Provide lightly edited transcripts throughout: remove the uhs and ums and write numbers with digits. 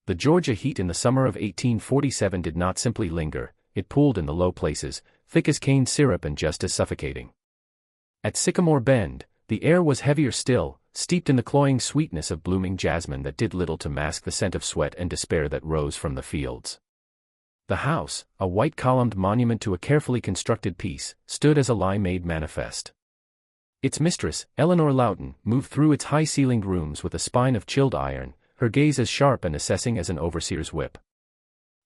The Georgia heat in the summer of 1847 did not simply linger, it pooled in the low places, thick as cane syrup and just as suffocating. At Sycamore Bend, the air was heavier still, steeped in the cloying sweetness of blooming jasmine that did little to mask the scent of sweat and despair that rose from the fields. The house, a white-columned monument to a carefully constructed peace, stood as a lie-made manifest. Its mistress, Eleanor Loughton, moved through its high-ceilinged rooms with a spine of chilled iron, her gaze as sharp and assessing as an overseer's whip.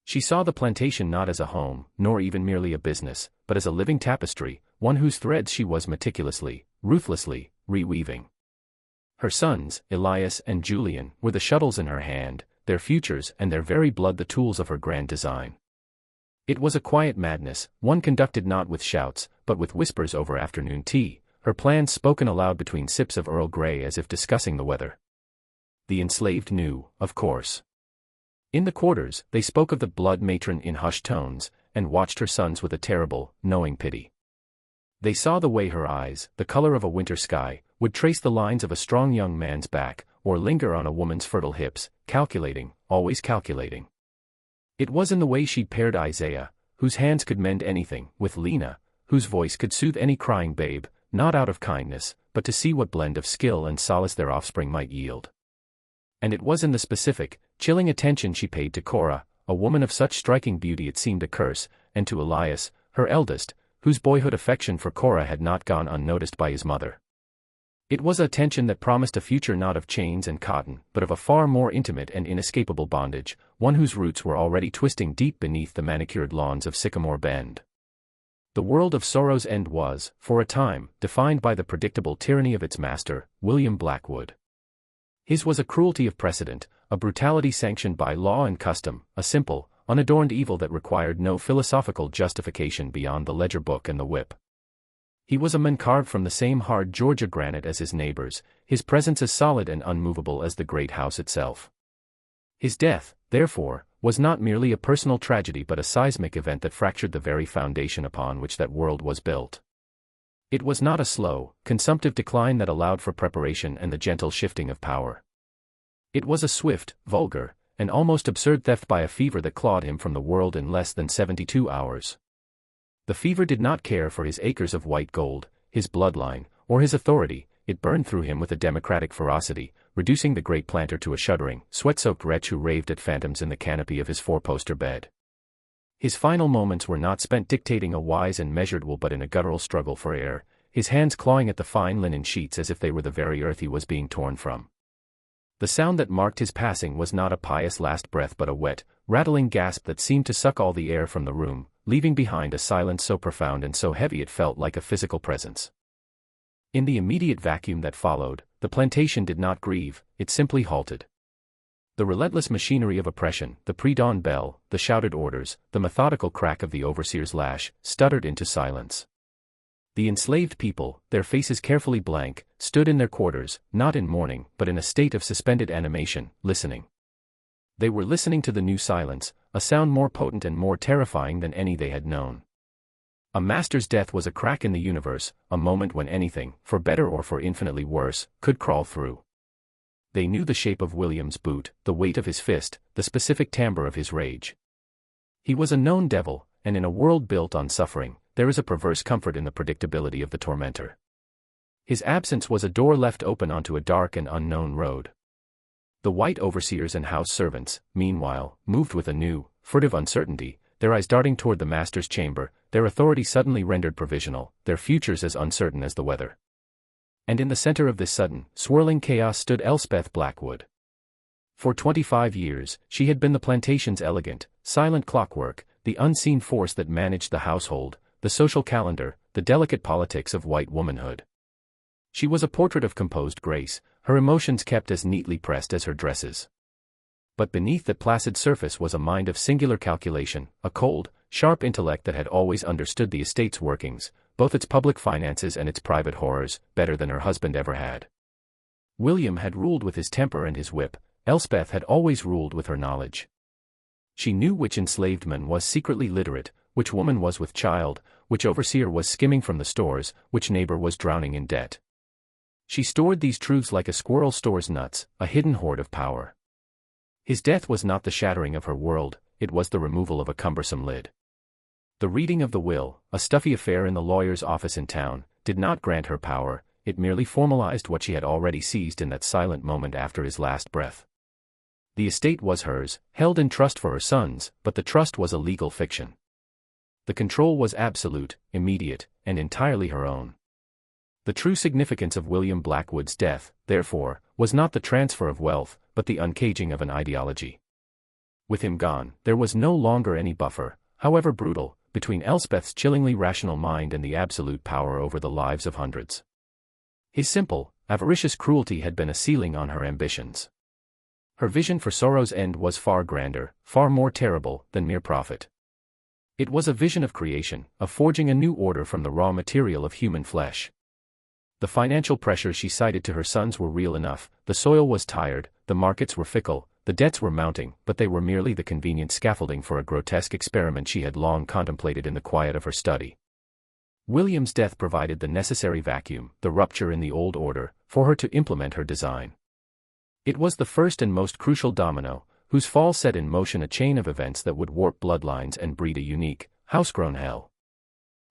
She saw the plantation not as a home, nor even merely a business, but as a living tapestry, one whose threads she was meticulously, ruthlessly, reweaving. Her sons, Elias and Julian, were the shuttles in her hand, their futures and their very blood the tools of her grand design. It was a quiet madness, one conducted not with shouts, but with whispers over afternoon tea, her plans spoken aloud between sips of Earl Grey as if discussing the weather. The enslaved knew, of course. In the quarters, they spoke of the blood matron in hushed tones, and watched her sons with a terrible, knowing pity. They saw the way her eyes, the color of a winter sky, would trace the lines of a strong young man's back, or linger on a woman's fertile hips, calculating, always calculating. It was in the way she'd paired Isaiah, whose hands could mend anything, with Lena, whose voice could soothe any crying babe, not out of kindness, but to see what blend of skill and solace their offspring might yield. And it was in the specific, chilling attention she paid to Cora, a woman of such striking beauty it seemed a curse, and to Elias, her eldest, whose boyhood affection for Cora had not gone unnoticed by his mother. It was a attention that promised a future not of chains and cotton, but of a far more intimate and inescapable bondage, one whose roots were already twisting deep beneath the manicured lawns of Sycamore Bend. The world of Sorrow's End was, for a time, defined by the predictable tyranny of its master, William Blackwood. His was a cruelty of precedent, a brutality sanctioned by law and custom, a simple, unadorned evil that required no philosophical justification beyond the ledger book and the whip. He was a man carved from the same hard Georgia granite as his neighbors, his presence as solid and unmovable as the great house itself. His death, therefore, was not merely a personal tragedy but a seismic event that fractured the very foundation upon which that world was built. It was not a slow, consumptive decline that allowed for preparation and the gentle shifting of power. It was a swift, vulgar, and almost absurd theft by a fever that clawed him from the world in less than 72 hours. The fever did not care for his acres of white gold, his bloodline, or his authority. It burned through him with a democratic ferocity, reducing the great planter to a shuddering, sweat-soaked wretch who raved at phantoms in the canopy of his four-poster bed. His final moments were not spent dictating a wise and measured will but in a guttural struggle for air, his hands clawing at the fine linen sheets as if they were the very earth he was being torn from. The sound that marked his passing was not a pious last breath but a wet, rattling gasp that seemed to suck all the air from the room, leaving behind a silence so profound and so heavy it felt like a physical presence. In the immediate vacuum that followed, the plantation did not grieve, it simply halted. The relentless machinery of oppression, the pre-dawn bell, the shouted orders, the methodical crack of the overseer's lash, stuttered into silence. The enslaved people, their faces carefully blank, stood in their quarters, not in mourning, but in a state of suspended animation, listening. They were listening to the new silence, a sound more potent and more terrifying than any they had known. A master's death was a crack in the universe, a moment when anything, for better or for infinitely worse, could crawl through. They knew the shape of William's boot, the weight of his fist, the specific timbre of his rage. He was a known devil, and in a world built on suffering, there is a perverse comfort in the predictability of the tormentor. His absence was a door left open onto a dark and unknown road. The white overseers and house servants, meanwhile, moved with a new, furtive uncertainty, their eyes darting toward the master's chamber, their authority suddenly rendered provisional, their futures as uncertain as the weather. And in the center of this sudden, swirling chaos stood Elspeth Blackwood. For 25 years, she had been the plantation's elegant, silent clockwork, the unseen force that managed the household, the social calendar, the delicate politics of white womanhood. She was a portrait of composed grace, her emotions kept as neatly pressed as her dresses. But beneath that placid surface was a mind of singular calculation, a cold, sharp intellect that had always understood the estate's workings, both its public finances and its private horrors, better than her husband ever had. William had ruled with his temper and his whip, Elspeth had always ruled with her knowledge. She knew which enslaved man was secretly literate, which woman was with child, which overseer was skimming from the stores, which neighbor was drowning in debt. She stored these truths like a squirrel stores nuts, a hidden hoard of power. His death was not the shattering of her world, it was the removal of a cumbersome lid. The reading of the will, a stuffy affair in the lawyer's office in town, did not grant her power, it merely formalized what she had already seized in that silent moment after his last breath. The estate was hers, held in trust for her sons, but the trust was a legal fiction. The control was absolute, immediate, and entirely her own. The true significance of William Blackwood's death, therefore, was not the transfer of wealth, but the uncaging of an ideology. With him gone, there was no longer any buffer, however brutal, between Elspeth's chillingly rational mind and the absolute power over the lives of hundreds. His simple, avaricious cruelty had been a ceiling on her ambitions. Her vision for sorrow's end was far grander, far more terrible, than mere profit. It was a vision of creation, of forging a new order from the raw material of human flesh. The financial pressures she cited to her sons were real enough, the soil was tired, the markets were fickle, the debts were mounting, but they were merely the convenient scaffolding for a grotesque experiment she had long contemplated in the quiet of her study. William's death provided the necessary vacuum, the rupture in the old order, for her to implement her design. It was the first and most crucial domino, whose fall set in motion a chain of events that would warp bloodlines and breed a unique, house-grown hell.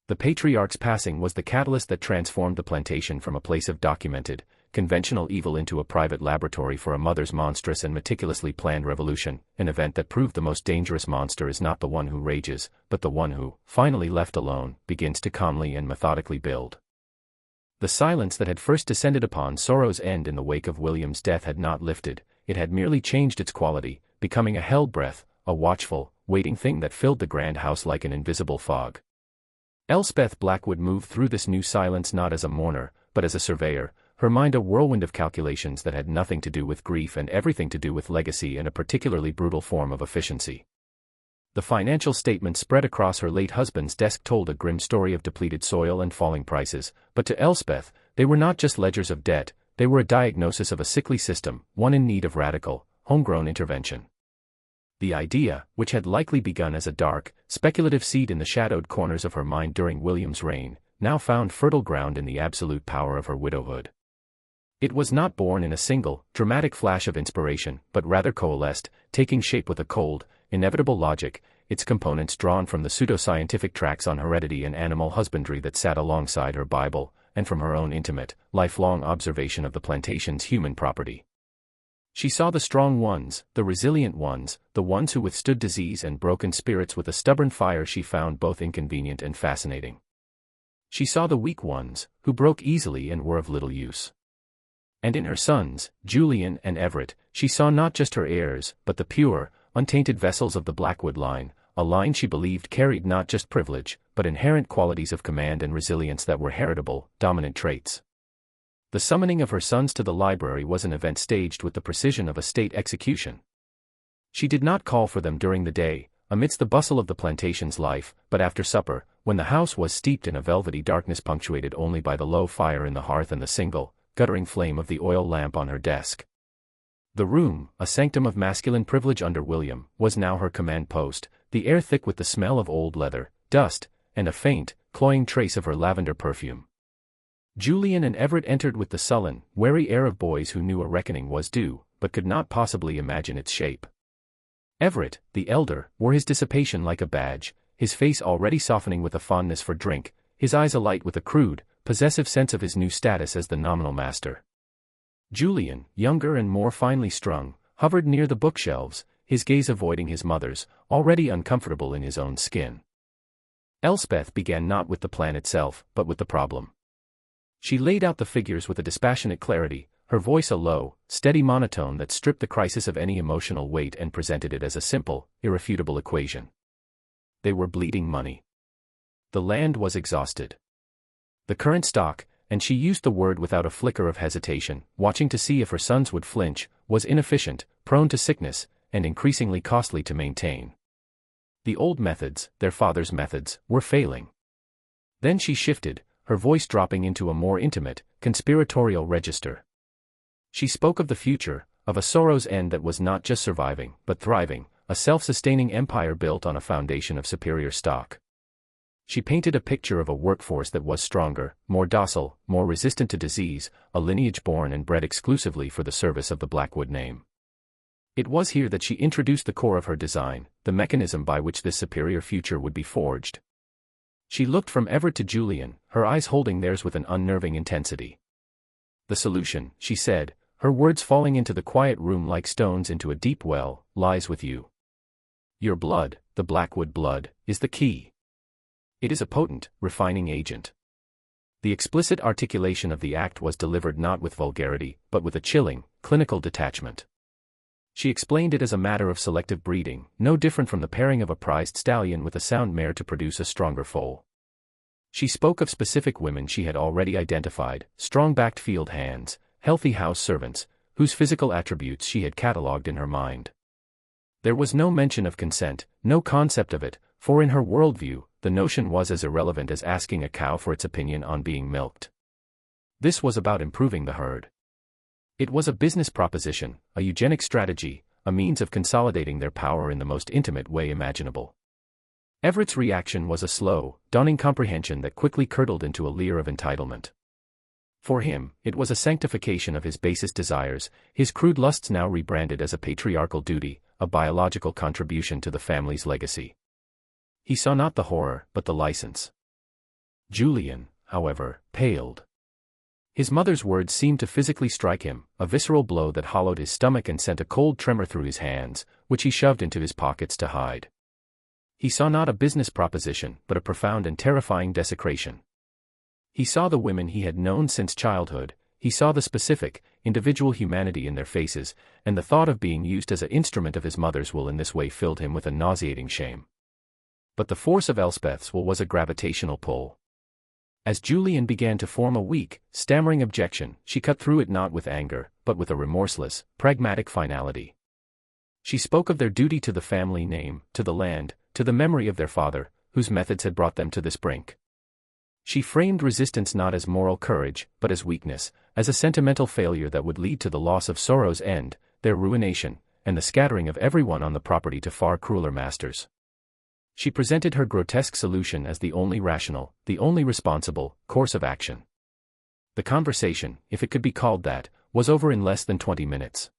The patriarch's passing was the catalyst that transformed the plantation from a place of documented, conventional evil into a private laboratory for a mother's monstrous and meticulously planned revolution, an event that proved the most dangerous monster is not the one who rages, but the one who, finally left alone, begins to calmly and methodically build. The silence that had first descended upon sorrow's end in the wake of William's death had not lifted, it had merely changed its quality, becoming a held breath, a watchful, waiting thing that filled the grand house like an invisible fog. Elspeth Blackwood moved through this new silence not as a mourner, but as a surveyor, her mind a whirlwind of calculations that had nothing to do with grief and everything to do with legacy and a particularly brutal form of efficiency. The financial statements spread across her late husband's desk told a grim story of depleted soil and falling prices, but to Elspeth, they were not just ledgers of debt, they were a diagnosis of a sickly system, one in need of radical, homegrown intervention. The idea, which had likely begun as a dark, speculative seed in the shadowed corners of her mind during William's reign, now found fertile ground in the absolute power of her widowhood. It was not born in a single, dramatic flash of inspiration, but rather coalesced, taking shape with a cold, inevitable logic, its components drawn from the pseudoscientific tracts on heredity and animal husbandry that sat alongside her Bible, and from her own intimate, lifelong observation of the plantation's human property. She saw the strong ones, the resilient ones, the ones who withstood disease and broken spirits with a stubborn fire she found both inconvenient and fascinating. She saw the weak ones, who broke easily and were of little use. And in her sons, Julian and Everett, she saw not just her heirs, but the pure, untainted vessels of the Blackwood line, a line she believed carried not just privilege, but inherent qualities of command and resilience that were heritable, dominant traits. The summoning of her sons to the library was an event staged with the precision of a state execution. She did not call for them during the day, amidst the bustle of the plantation's life, but after supper, when the house was steeped in a velvety darkness punctuated only by the low fire in the hearth and the single, guttering flame of the oil lamp on her desk. The room, a sanctum of masculine privilege under William, was now her command post, the air thick with the smell of old leather, dust, and a faint, cloying trace of her lavender perfume. Julian and Everett entered with the sullen, wary air of boys who knew a reckoning was due, but could not possibly imagine its shape. Everett, the elder, wore his dissipation like a badge, his face already softening with a fondness for drink, his eyes alight with a crude, possessive sense of his new status as the nominal master. Julian, younger and more finely strung, hovered near the bookshelves, his gaze avoiding his mother's, already uncomfortable in his own skin. Elspeth began not with the plan itself, but with the problem. She laid out the figures with a dispassionate clarity, her voice a low, steady monotone that stripped the crisis of any emotional weight and presented it as a simple, irrefutable equation. They were bleeding money. The land was exhausted. The current stock, and she used the word without a flicker of hesitation, watching to see if her sons would flinch, was inefficient, prone to sickness, and increasingly costly to maintain. The old methods, their father's methods, were failing. Then she shifted, her voice dropping into a more intimate, conspiratorial register. She spoke of the future, of a sorrow's end that was not just surviving, but thriving, a self-sustaining empire built on a foundation of superior stock. She painted a picture of a workforce that was stronger, more docile, more resistant to disease, a lineage born and bred exclusively for the service of the Blackwood name. It was here that she introduced the core of her design, the mechanism by which this superior future would be forged. She looked from Everett to Julian, her eyes holding theirs with an unnerving intensity. "The solution," she said, her words falling into the quiet room like stones into a deep well, "lies with you. Your blood, the Blackwood blood, is the key. It is a potent, refining agent." The explicit articulation of the act was delivered not with vulgarity, but with a chilling, clinical detachment. She explained it as a matter of selective breeding, no different from the pairing of a prized stallion with a sound mare to produce a stronger foal. She spoke of specific women she had already identified, strong-backed field hands, healthy house servants, whose physical attributes she had catalogued in her mind. There was no mention of consent, no concept of it, for in her worldview, the notion was as irrelevant as asking a cow for its opinion on being milked. This was about improving the herd. It was a business proposition, a eugenic strategy, a means of consolidating their power in the most intimate way imaginable. Everett's reaction was a slow, dawning comprehension that quickly curdled into a leer of entitlement. For him, it was a sanctification of his basest desires, his crude lusts now rebranded as a patriarchal duty, a biological contribution to the family's legacy. He saw not the horror, but the license. Julian, however, paled. His mother's words seemed to physically strike him, a visceral blow that hollowed his stomach and sent a cold tremor through his hands, which he shoved into his pockets to hide. He saw not a business proposition, but a profound and terrifying desecration. He saw the women he had known since childhood, he saw the specific, individual humanity in their faces, and the thought of being used as an instrument of his mother's will in this way filled him with a nauseating shame. But the force of Elspeth's will was a gravitational pull. As Julian began to form a weak, stammering objection, she cut through it not with anger, but with a remorseless, pragmatic finality. She spoke of their duty to the family name, to the land, to the memory of their father, whose methods had brought them to this brink. She framed resistance not as moral courage, but as weakness, as a sentimental failure that would lead to the loss of Sorrow's end, their ruination, and the scattering of everyone on the property to far crueler masters. She presented her grotesque solution as the only rational, the only responsible, course of action. The conversation, if it could be called that, was over in less than 20 minutes.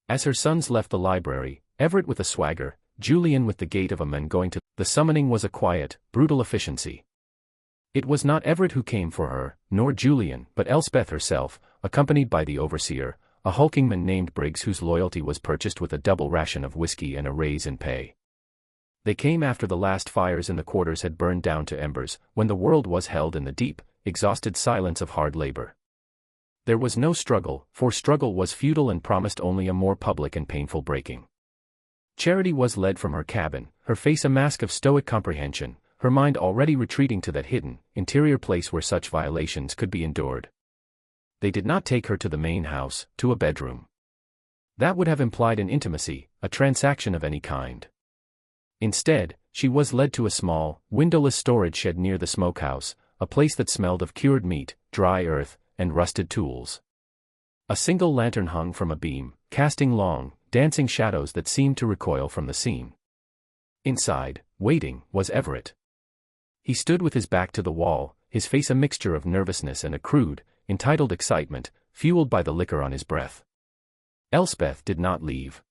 As her sons left the library, Everett with a swagger, Julian with the gait of a man going to the summoning was a quiet, brutal efficiency. It was not Everett who came for her, nor Julian, but Elspeth herself, accompanied by the overseer, a hulking man named Briggs whose loyalty was purchased with a double ration of whiskey and a raise in pay. They came after the last fires in the quarters had burned down to embers, when the world was held in the deep, exhausted silence of hard labor. There was no struggle, for struggle was futile and promised only a more public and painful breaking. Charity was led from her cabin, her face a mask of stoic comprehension, her mind already retreating to that hidden, interior place where such violations could be endured. They did not take her to the main house, to a bedroom. That would have implied an intimacy, a transaction of any kind. Instead, she was led to a small, windowless storage shed near the smokehouse, a place that smelled of cured meat, dry earth, and rusted tools. A single lantern hung from a beam, casting long, dancing shadows that seemed to recoil from the scene. Inside, waiting, was Everett. He stood with his back to the wall, his face a mixture of nervousness and a crude, entitled excitement, fueled by the liquor on his breath. Elspeth did not leave.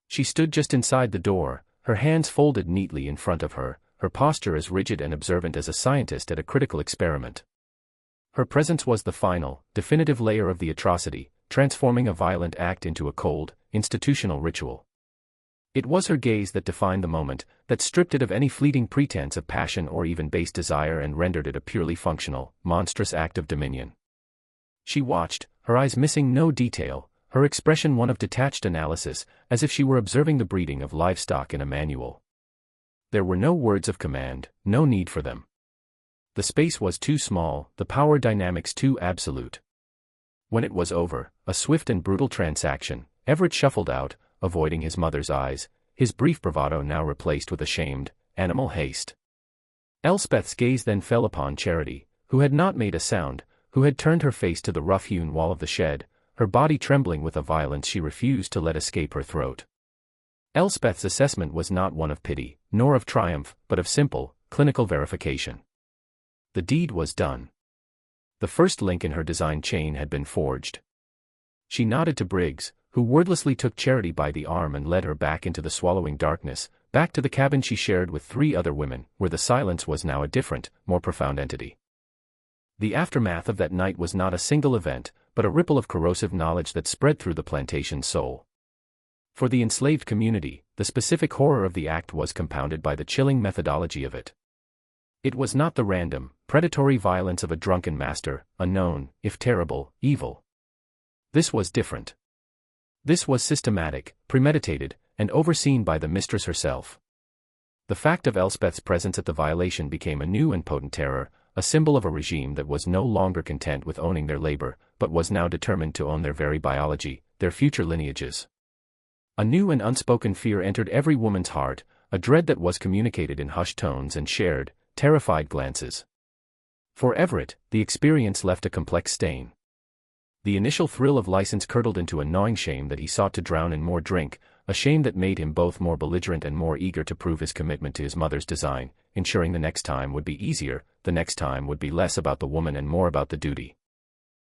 She stood just inside the door, her hands folded neatly in front of her, her posture as rigid and observant as a scientist at a critical experiment. Her presence was the final, definitive layer of the atrocity, transforming a violent act into a cold, institutional ritual. It was her gaze that defined the moment, that stripped it of any fleeting pretense of passion or even base desire and rendered it a purely functional, monstrous act of dominion. She watched, her eyes missing no detail, her expression one of detached analysis, as if she were observing the breeding of livestock in a manual. There were no words of command, no need for them. The space was too small, the power dynamics too absolute. When it was over, a swift and brutal transaction, Everett shuffled out, avoiding his mother's eyes, his brief bravado now replaced with ashamed, animal haste. Elspeth's gaze then fell upon Charity, who had not made a sound, who had turned her face to the rough-hewn wall of the shed, her body trembling with a violence she refused to let escape her throat. Elspeth's assessment was not one of pity, nor of triumph, but of simple, clinical verification. The deed was done. The first link in her design chain had been forged. She nodded to Briggs, who who wordlessly took Charity by the arm and led her back into the swallowing darkness, back to the cabin she shared with 3 other women, where the silence was now a different, more profound entity. The aftermath of that night was not a single event, but a ripple of corrosive knowledge that spread through the plantation's soul. For the enslaved community, the specific horror of the act was compounded by the chilling methodology of it. It was not the random, predatory violence of a drunken master, a known, if terrible, evil. This was different. This was systematic, premeditated, and overseen by the mistress herself. The fact of Elspeth's presence at the violation became a new and potent terror, a symbol of a regime that was no longer content with owning their labor, but was now determined to own their very biology, their future lineages. A new and unspoken fear entered every woman's heart, a dread that was communicated in hushed tones and shared, terrified glances. For Everett, the experience left a complex stain. The initial thrill of license curdled into a gnawing shame that he sought to drown in more drink, a shame that made him both more belligerent and more eager to prove his commitment to his mother's design, ensuring the next time would be easier, the next time would be less about the woman and more about the duty.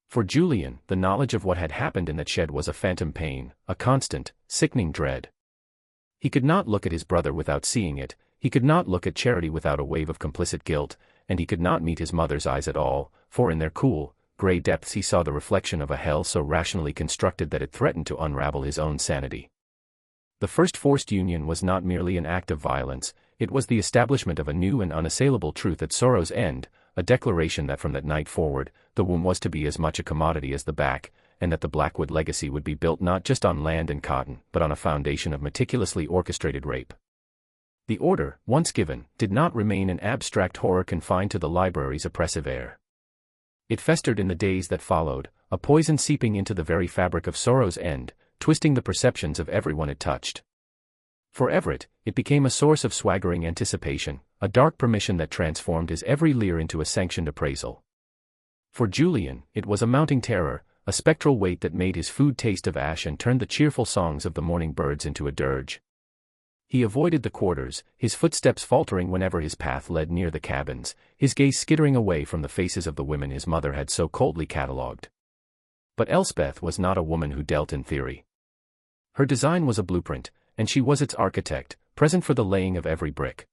For Julian, the knowledge of what had happened in that shed was a phantom pain, a constant, sickening dread. He could not look at his brother without seeing it, he could not look at Charity without a wave of complicit guilt, and he could not meet his mother's eyes at all, for in their cool, gray depths he saw the reflection of a hell so rationally constructed that it threatened to unravel his own sanity. The first forced union was not merely an act of violence, it was the establishment of a new and unassailable truth at sorrow's end, a declaration that from that night forward, the womb was to be as much a commodity as the back, and that the Blackwood legacy would be built not just on land and cotton, but on a foundation of meticulously orchestrated rape. The order, once given, did not remain an abstract horror confined to the library's oppressive air. It festered in the days that followed, a poison seeping into the very fabric of sorrow's end, twisting the perceptions of everyone it touched. For Everett, it became a source of swaggering anticipation, a dark permission that transformed his every leer into a sanctioned appraisal. For Julian, it was a mounting terror, a spectral weight that made his food taste of ash and turned the cheerful songs of the morning birds into a dirge. He avoided the quarters, his footsteps faltering whenever his path led near the cabins, his gaze skittering away from the faces of the women his mother had so coldly catalogued. But Elspeth was not a woman who dealt in theory. Her design was a blueprint, and she was its architect, present for the laying of every brick.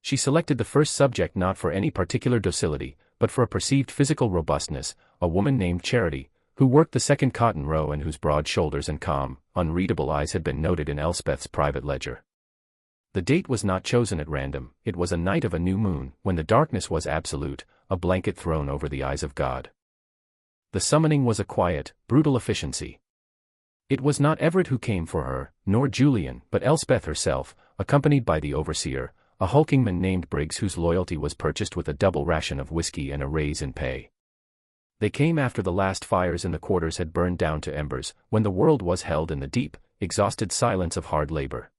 She selected the first subject not for any particular docility, but for a perceived physical robustness, a woman named Charity, who worked the second cotton row and whose broad shoulders and calm, unreadable eyes had been noted in Elspeth's private ledger. The date was not chosen at random, it was a night of a new moon, when the darkness was absolute, a blanket thrown over the eyes of God. The summoning was a quiet, brutal efficiency. It was not Everett who came for her, nor Julian, but Elspeth herself, accompanied by the overseer, a hulking man named Briggs whose loyalty was purchased with a double ration of whiskey and a raise in pay. They came after the last fires in the quarters had burned down to embers, when the world was held in the deep, exhausted silence of hard labor.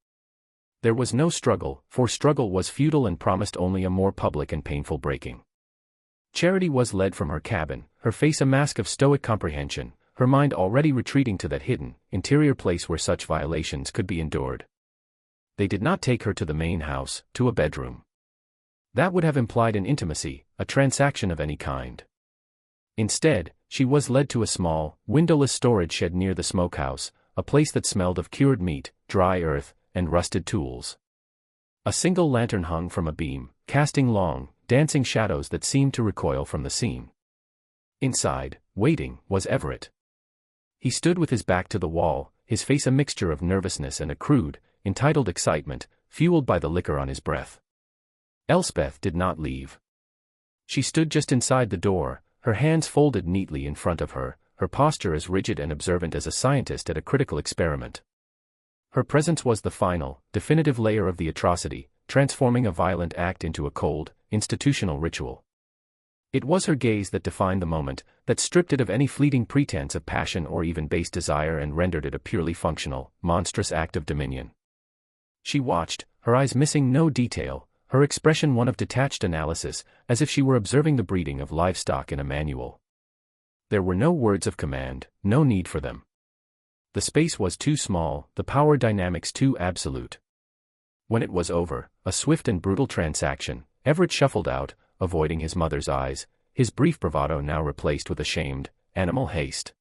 There was no struggle, for struggle was futile and promised only a more public and painful breaking. Charity was led from her cabin, her face a mask of stoic comprehension, her mind already retreating to that hidden, interior place where such violations could be endured. They did not take her to the main house, to a bedroom. That would have implied an intimacy, a transaction of any kind. Instead, she was led to a small, windowless storage shed near the smokehouse, a place that smelled of cured meat, dry earth, and rusted tools. A single lantern hung from a beam, casting long, dancing shadows that seemed to recoil from the scene. Inside, waiting, was Everett. He stood with his back to the wall, his face a mixture of nervousness and a crude, entitled excitement, fueled by the liquor on his breath. Elspeth did not leave. She stood just inside the door, her hands folded neatly in front of her, her posture as rigid and observant as a scientist at a critical experiment. Her presence was the final, definitive layer of the atrocity, transforming a violent act into a cold, institutional ritual. It was her gaze that defined the moment, that stripped it of any fleeting pretense of passion or even base desire and rendered it a purely functional, monstrous act of dominion. She watched, her eyes missing no detail, her expression one of detached analysis, as if she were observing the breeding of livestock in a manual. There were no words of command, no need for them. The space was too small, the power dynamics too absolute. When it was over, a swift and brutal transaction, Everett shuffled out, avoiding his mother's eyes, his brief bravado now replaced with ashamed, animal haste.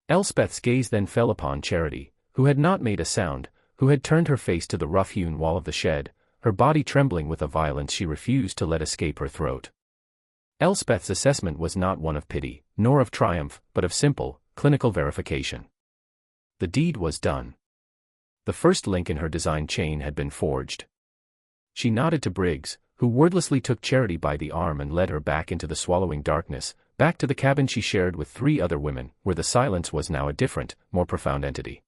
Elspeth's gaze then fell upon Charity, who had not made a sound, who had turned her face to the rough-hewn wall of the shed, her body trembling with a violence she refused to let escape her throat. Elspeth's assessment was not one of pity, nor of triumph, but of simple, clinical verification. The deed was done. The first link in her design chain had been forged. She nodded to Briggs, who wordlessly took Charity by the arm and led her back into the swallowing darkness, back to the cabin she shared with 3 other women, where the silence was now a different, more profound entity.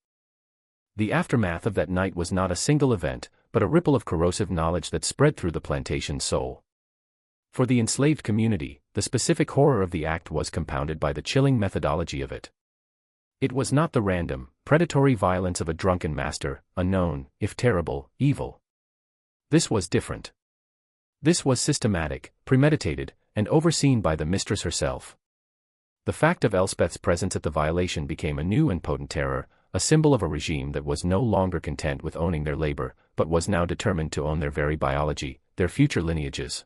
The aftermath of that night was not a single event, but a ripple of corrosive knowledge that spread through the plantation's soul. For the enslaved community, the specific horror of the act was compounded by the chilling methodology of it. It was not the random, predatory violence of a drunken master, a known, if terrible, evil. This was different. This was systematic, premeditated, and overseen by the mistress herself. The fact of Elspeth's presence at the violation became a new and potent terror, a symbol of a regime that was no longer content with owning their labor, but was now determined to own their very biology, their future lineages.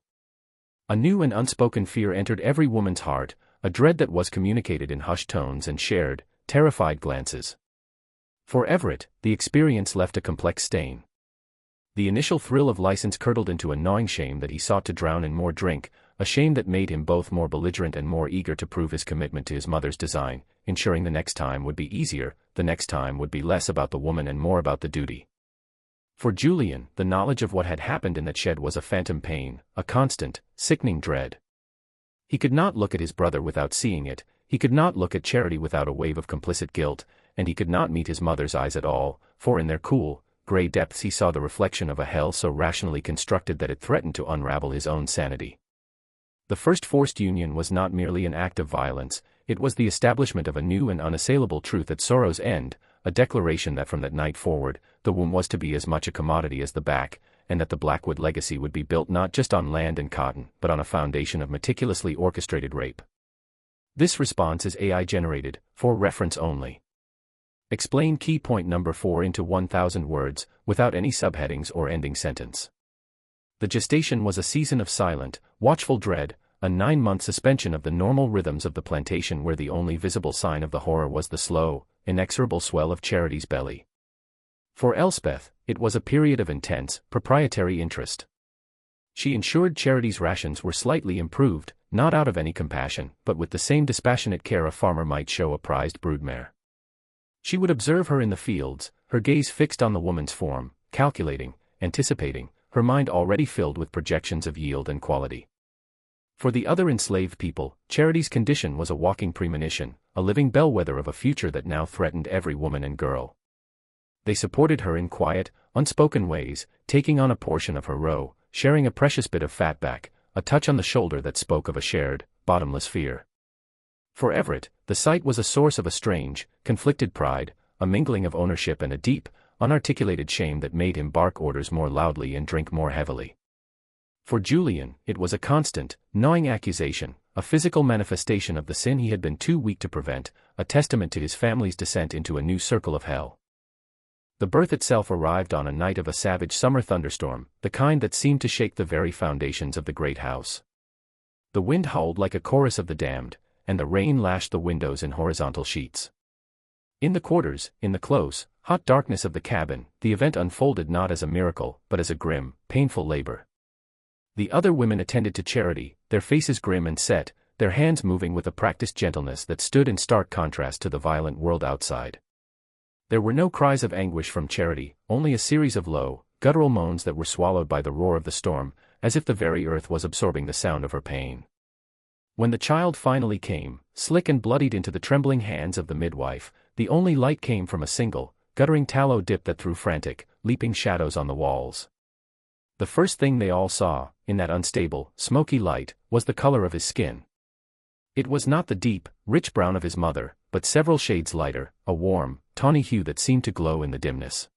A new and unspoken fear entered every woman's heart, a dread that was communicated in hushed tones and shared, terrified glances. For Everett, the experience left a complex stain. The initial thrill of license curdled into a gnawing shame that he sought to drown in more drink, a shame that made him both more belligerent and more eager to prove his commitment to his mother's design, ensuring the next time would be easier, the next time would be less about the woman and more about the duty. For Julian, the knowledge of what had happened in that shed was a phantom pain, a constant, sickening dread. He could not look at his brother without seeing it, he could not look at Charity without a wave of complicit guilt, and he could not meet his mother's eyes at all, for in their cool, gray depths he saw the reflection of a hell so rationally constructed that it threatened to unravel his own sanity. The first forced union was not merely an act of violence, it was the establishment of a new and unassailable truth at sorrow's end, a declaration that from that night forward, the womb was to be as much a commodity as the back, and that the Blackwood legacy would be built not just on land and cotton, but on a foundation of meticulously orchestrated rape. This response is AI-generated, for reference only. Explain key point number 4 into 1,000 words, without any subheadings or ending sentence. The gestation was a season of silent, watchful dread, a 9-month suspension of the normal rhythms of the plantation where the only visible sign of the horror was the slow, inexorable swell of Charity's belly. For Elspeth, it was a period of intense, proprietary interest. She ensured Charity's rations were slightly improved, not out of any compassion, but with the same dispassionate care a farmer might show a prized broodmare. She would observe her in the fields, her gaze fixed on the woman's form, calculating, anticipating, her mind already filled with projections of yield and quality. For the other enslaved people, Charity's condition was a walking premonition, a living bellwether of a future that now threatened every woman and girl. They supported her in quiet, unspoken ways, taking on a portion of her roe, sharing a precious bit of fatback, a touch on the shoulder that spoke of a shared, bottomless fear. For Everett, the sight was a source of a strange, conflicted pride, a mingling of ownership and a deep, unarticulated shame that made him bark orders more loudly and drink more heavily. For Julian, it was a constant, gnawing accusation, a physical manifestation of the sin he had been too weak to prevent, a testament to his family's descent into a new circle of hell. The birth itself arrived on a night of a savage summer thunderstorm, the kind that seemed to shake the very foundations of the great house. The wind howled like a chorus of the damned, and the rain lashed the windows in horizontal sheets. In the quarters, in the close, hot darkness of the cabin, the event unfolded not as a miracle, but as a grim, painful labor. The other women attended to Charity, their faces grim and set, their hands moving with a practiced gentleness that stood in stark contrast to the violent world outside. There were no cries of anguish from Charity, only a series of low, guttural moans that were swallowed by the roar of the storm, as if the very earth was absorbing the sound of her pain. When the child finally came, slick and bloodied into the trembling hands of the midwife, the only light came from a single, guttering tallow dip that threw frantic, leaping shadows on the walls. The first thing they all saw, in that unstable, smoky light, was the color of his skin. It was not the deep, rich brown of his mother, but several shades lighter, a warm, tawny hue that seemed to glow in the dimness.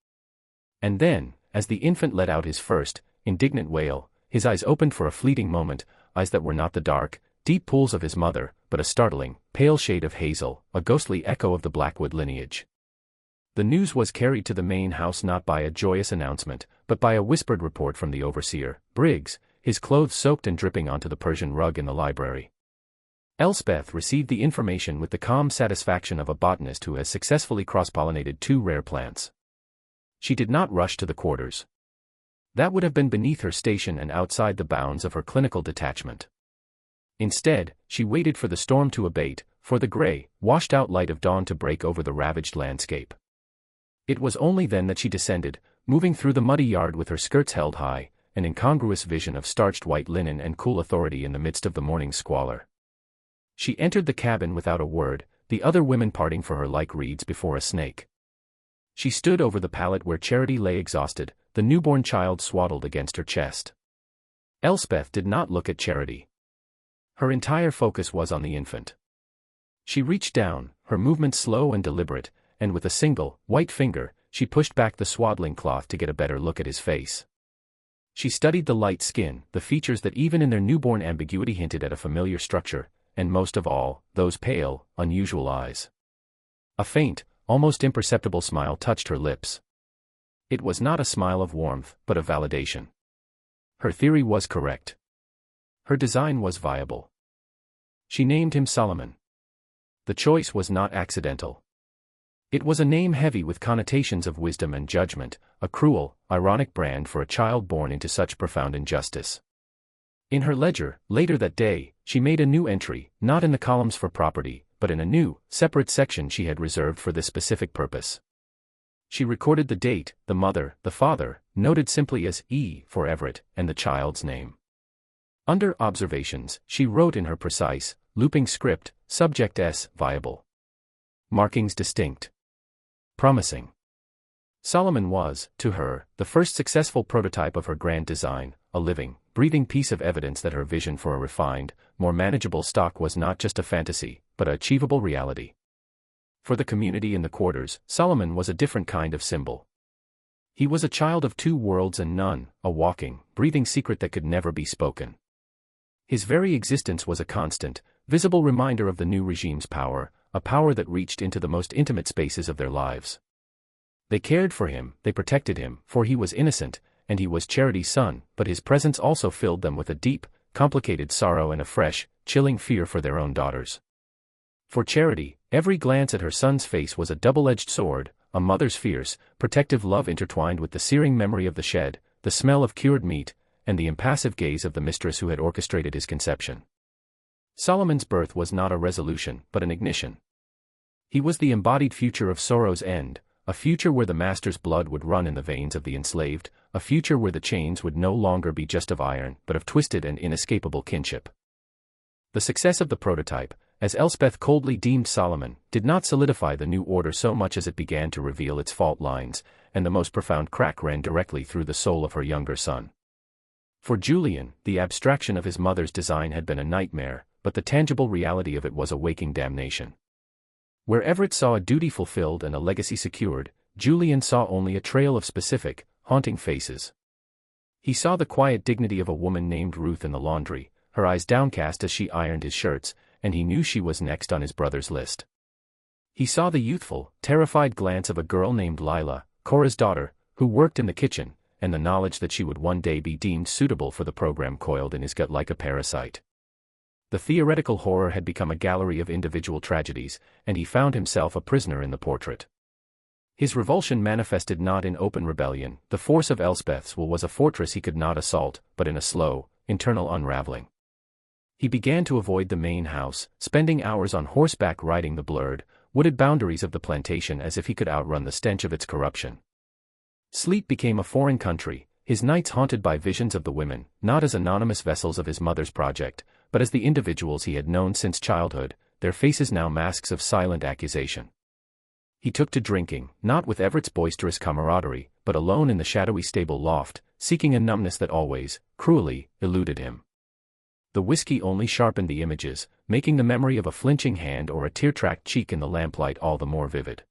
And then, as the infant let out his first, indignant wail, his eyes opened for a fleeting moment, eyes that were not the dark, deep pools of his mother, but a startling, pale shade of hazel, a ghostly echo of the Blackwood lineage. The news was carried to the main house not by a joyous announcement, but by a whispered report from the overseer, Briggs, his clothes soaked and dripping onto the Persian rug in the library. Elspeth received the information with the calm satisfaction of a botanist who has successfully cross-pollinated 2 rare plants. She did not rush to the quarters. That would have been beneath her station and outside the bounds of her clinical detachment. Instead, she waited for the storm to abate, for the gray, washed-out light of dawn to break over the ravaged landscape. It was only then that she descended, moving through the muddy yard with her skirts held high, an incongruous vision of starched white linen and cool authority in the midst of the morning's squalor. She entered the cabin without a word, the other women parting for her like reeds before a snake. She stood over the pallet where Charity lay exhausted, the newborn child swaddled against her chest. Elspeth did not look at Charity. Her entire focus was on the infant. She reached down, her movements slow and deliberate, and with a single, white finger, she pushed back the swaddling cloth to get a better look at his face. She studied the light skin, the features that even in their newborn ambiguity hinted at a familiar structure, and most of all, those pale, unusual eyes. A faint, almost imperceptible smile touched her lips. It was not a smile of warmth, but of validation. Her theory was correct. Her design was viable. She named him Solomon. The choice was not accidental. It was a name heavy with connotations of wisdom and judgment, a cruel, ironic brand for a child born into such profound injustice. In her ledger, later that day, she made a new entry, not in the columns for property, but in a new, separate section she had reserved for this specific purpose. She recorded the date, the mother, the father, noted simply as E for Everett, and the child's name. Under observations, she wrote in her precise, looping script, subject S, viable. Markings distinct. Promising. Solomon was, to her, the first successful prototype of her grand design, a living, breathing piece of evidence that her vision for a refined, more manageable stock was not just a fantasy, but an achievable reality. For the community in the quarters, Solomon was a different kind of symbol. He was a child of 2 worlds and none, a walking, breathing secret that could never be spoken. His very existence was a constant, visible reminder of the new regime's power, a power that reached into the most intimate spaces of their lives. They cared for him, they protected him, for he was innocent, and he was Charity's son, but his presence also filled them with a deep, complicated sorrow and a fresh, chilling fear for their own daughters. For Charity, every glance at her son's face was a double-edged sword, a mother's fierce, protective love intertwined with the searing memory of the shed, the smell of cured meat, and the impassive gaze of the mistress who had orchestrated his conception. Solomon's birth was not a resolution, but an ignition. He was the embodied future of sorrow's end, a future where the master's blood would run in the veins of the enslaved, a future where the chains would no longer be just of iron, but of twisted and inescapable kinship. The success of the prototype, as Elspeth coldly deemed Solomon, did not solidify the new order so much as it began to reveal its fault lines, and the most profound crack ran directly through the soul of her younger son. For Julian, the abstraction of his mother's design had been a nightmare, but the tangible reality of it was a waking damnation. Where Everett saw a duty fulfilled and a legacy secured, Julian saw only a trail of specific, haunting faces. He saw the quiet dignity of a woman named Ruth in the laundry, her eyes downcast as she ironed his shirts, and he knew she was next on his brother's list. He saw the youthful, terrified glance of a girl named Lila, Cora's daughter, who worked in the kitchen, and the knowledge that she would one day be deemed suitable for the program coiled in his gut like a parasite. The theoretical horror had become a gallery of individual tragedies, and he found himself a prisoner in the portrait. His revulsion manifested not in open rebellion, the force of Elspeth's will was a fortress he could not assault, but in a slow, internal unraveling. He began to avoid the main house, spending hours on horseback riding the blurred, wooded boundaries of the plantation as if he could outrun the stench of its corruption. Sleep became a foreign country, his nights haunted by visions of the women, not as anonymous vessels of his mother's project, but as the individuals he had known since childhood, their faces now masks of silent accusation. He took to drinking, not with Everett's boisterous camaraderie, but alone in the shadowy stable loft, seeking a numbness that always, cruelly, eluded him. The whiskey only sharpened the images, making the memory of a flinching hand or a tear-tracked cheek in the lamplight all the more vivid.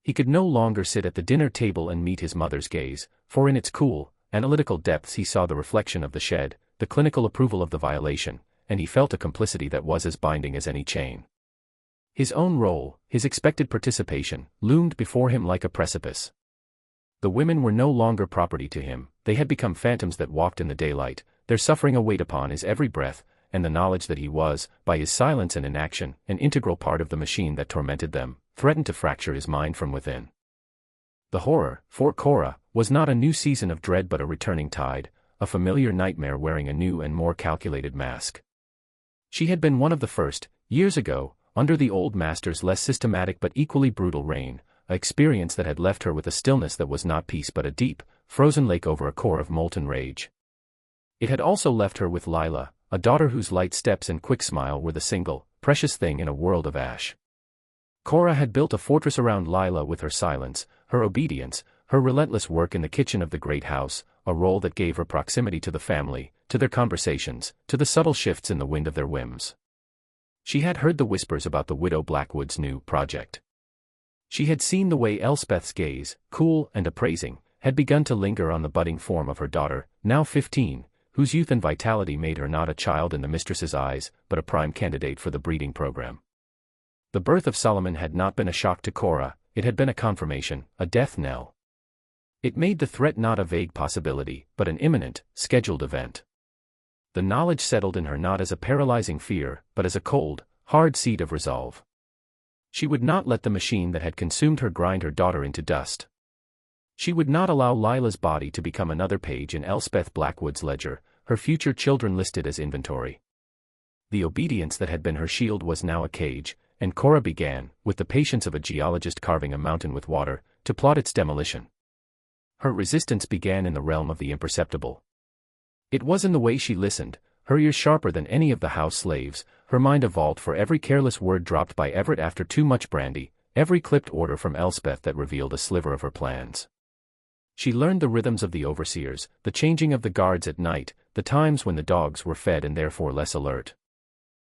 He could no longer sit at the dinner table and meet his mother's gaze, for in its cool, analytical depths he saw the reflection of the shed, the clinical approval of the violation, and he felt a complicity that was as binding as any chain. His own role, his expected participation, loomed before him like a precipice. The women were no longer property to him, they had become phantoms that walked in the daylight, their suffering a weight upon his every breath, and the knowledge that he was, by his silence and inaction, an integral part of the machine that tormented them, threatened to fracture his mind from within. The horror, for Cora, was not a new season of dread but a returning tide, a familiar nightmare wearing a new and more calculated mask. She had been one of the first, years ago, under the old master's less systematic but equally brutal reign, an experience that had left her with a stillness that was not peace but a deep, frozen lake over a core of molten rage. It had also left her with Lila, a daughter whose light steps and quick smile were the single, precious thing in a world of ash. Cora had built a fortress around Lila with her silence, her obedience, her relentless work in the kitchen of the great house, a role that gave her proximity to the family, to their conversations, to the subtle shifts in the wind of their whims. She had heard the whispers about the widow Blackwood's new project. She had seen the way Elspeth's gaze, cool and appraising, had begun to linger on the budding form of her daughter, now 15, whose youth and vitality made her not a child in the mistress's eyes, but a prime candidate for the breeding program. The birth of Solomon had not been a shock to Cora, it had been a confirmation, a death knell. It made the threat not a vague possibility, but an imminent, scheduled event. The knowledge settled in her not as a paralyzing fear, but as a cold, hard seed of resolve. She would not let the machine that had consumed her grind her daughter into dust. She would not allow Lila's body to become another page in Elspeth Blackwood's ledger, her future children listed as inventory. The obedience that had been her shield was now a cage, and Cora began, with the patience of a geologist carving a mountain with water, to plot its demolition. Her resistance began in the realm of the imperceptible. It was in the way she listened, her ears sharper than any of the house slaves, her mind a vault for every careless word dropped by Everett after too much brandy, every clipped order from Elspeth that revealed a sliver of her plans. She learned the rhythms of the overseers, the changing of the guards at night, the times when the dogs were fed and therefore less alert.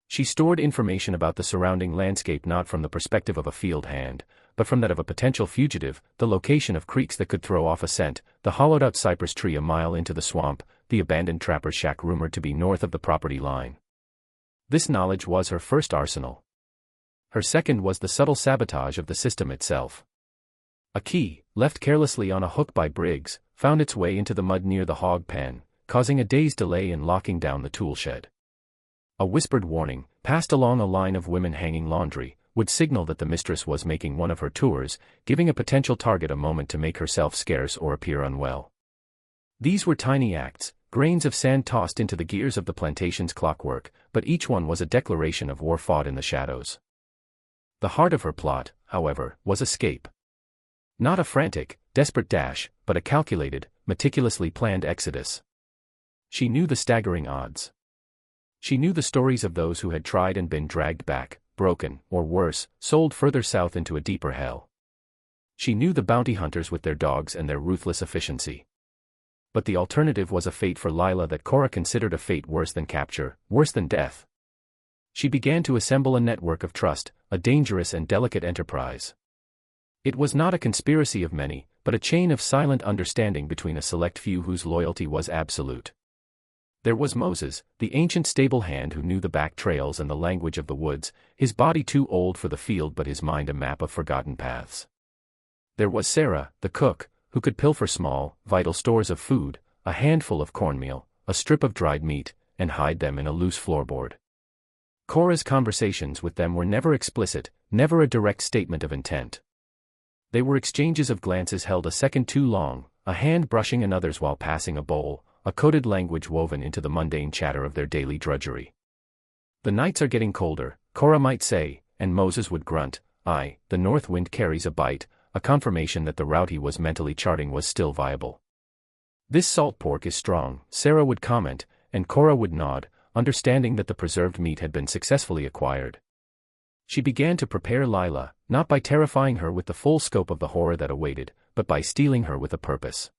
She stored information about the surrounding landscape not from the perspective of a field hand, but from that of a potential fugitive, the location of creeks that could throw off a scent, the hollowed-out cypress tree a mile into the swamp, the abandoned trapper's shack rumored to be north of the property line. This knowledge was her first arsenal. Her second was the subtle sabotage of the system itself. A key, left carelessly on a hook by Briggs, found its way into the mud near the hog pen, causing a day's delay in locking down the tool shed. A whispered warning, passed along a line of women hanging laundry, would signal that the mistress was making one of her tours, giving a potential target a moment to make herself scarce or appear unwell. These were tiny acts, grains of sand tossed into the gears of the plantation's clockwork, but each one was a declaration of war fought in the shadows. The heart of her plot, however, was escape. Not a frantic, desperate dash, but a calculated, meticulously planned exodus. She knew the staggering odds. She knew the stories of those who had tried and been dragged back, broken, or worse, sold further south into a deeper hell. She knew the bounty hunters with their dogs and their ruthless efficiency. But the alternative was a fate for Lila that Cora considered a fate worse than capture, worse than death. She began to assemble a network of trust, a dangerous and delicate enterprise. It was not a conspiracy of many, but a chain of silent understanding between a select few whose loyalty was absolute. There was Moses, the ancient stable hand who knew the back trails and the language of the woods, his body too old for the field but his mind a map of forgotten paths. There was Sarah, the cook, who could pilfer small, vital stores of food, a handful of cornmeal, a strip of dried meat, and hide them in a loose floorboard. Cora's conversations with them were never explicit, never a direct statement of intent. They were exchanges of glances held a second too long, a hand brushing another's while passing a bowl, a coded language woven into the mundane chatter of their daily drudgery. "The nights are getting colder," Cora might say, and Moses would grunt, "Aye, the north wind carries a bite," a confirmation that the route he was mentally charting was still viable. "This salt pork is strong," Sarah would comment, and Cora would nod, understanding that the preserved meat had been successfully acquired. She began to prepare Lila, not by terrifying her with the full scope of the horror that awaited, but by steeling her with a purpose.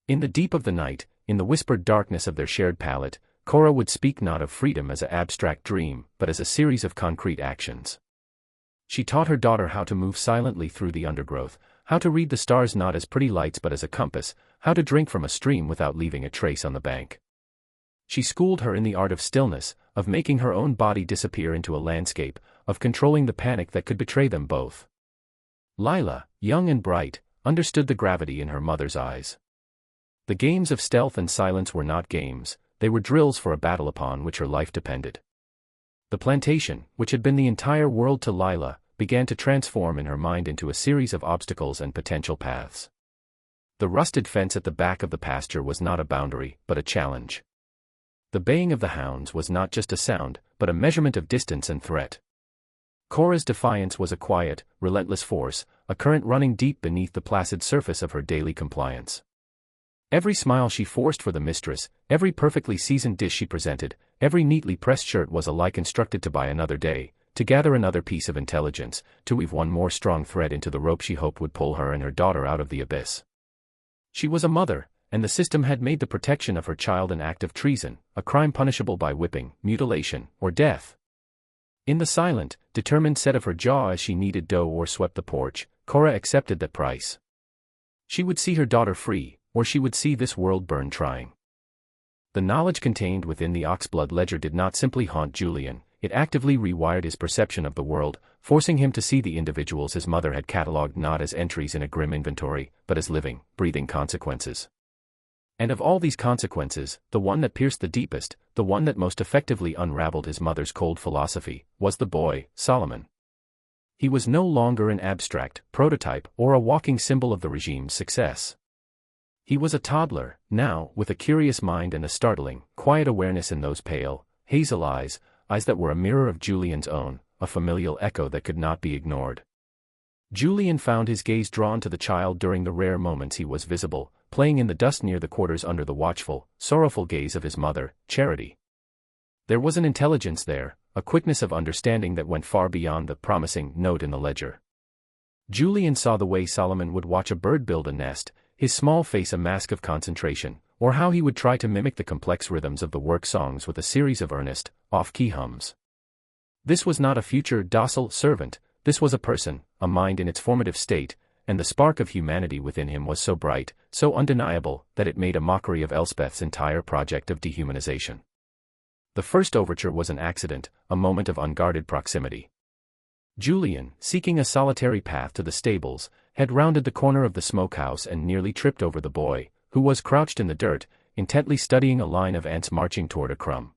In the deep of the night, in the whispered darkness of their shared pallet, Cora would speak not of freedom as an abstract dream, but as a series of concrete actions. She taught her daughter how to move silently through the undergrowth, how to read the stars not as pretty lights but as a compass, how to drink from a stream without leaving a trace on the bank. She schooled her in the art of stillness, of making her own body disappear into a landscape, of controlling the panic that could betray them both. Lila, young and bright, understood the gravity in her mother's eyes. The games of stealth and silence were not games, they were drills for a battle upon which her life depended. The plantation, which had been the entire world to Lila, began to transform in her mind into a series of obstacles and potential paths. The rusted fence at the back of the pasture was not a boundary, but a challenge. The baying of the hounds was not just a sound, but a measurement of distance and threat. Cora's defiance was a quiet, relentless force, a current running deep beneath the placid surface of her daily compliance. Every smile she forced for the mistress, every perfectly seasoned dish she presented, every neatly pressed shirt was alike instructed to buy another day, to gather another piece of intelligence, to weave one more strong thread into the rope she hoped would pull her and her daughter out of the abyss. She was a mother, and the system had made the protection of her child an act of treason, a crime punishable by whipping, mutilation, or death. In the silent, determined set of her jaw as she kneaded dough or swept the porch, Cora accepted that price. She would see her daughter free, or she would see this world burn trying. The knowledge contained within the Oxblood ledger did not simply haunt Julian, it actively rewired his perception of the world, forcing him to see the individuals his mother had catalogued not as entries in a grim inventory, but as living, breathing consequences. And of all these consequences, the one that pierced the deepest, the one that most effectively unraveled his mother's cold philosophy, was the boy, Solomon. He was no longer an abstract prototype or a walking symbol of the regime's success. He was a toddler, now, with a curious mind and a startling, quiet awareness in those pale, hazel eyes that were a mirror of Julian's own, a familial echo that could not be ignored. Julian found his gaze drawn to the child during the rare moments he was visible, playing in the dust near the quarters under the watchful, sorrowful gaze of his mother, Charity. There was an intelligence there, a quickness of understanding that went far beyond the promising note in the ledger. Julian saw the way Solomon would watch a bird build a nest, his small face a mask of concentration, or how he would try to mimic the complex rhythms of the work songs with a series of earnest, off-key hums. This was not a future docile servant, this was a person, a mind in its formative state, and the spark of humanity within him was so bright, so undeniable, that it made a mockery of Elspeth's entire project of dehumanization. The first overture was an accident, a moment of unguarded proximity. Julian, seeking a solitary path to the stables, had rounded the corner of the smokehouse and nearly tripped over the boy, who was crouched in the dirt, intently studying a line of ants marching toward a crumb.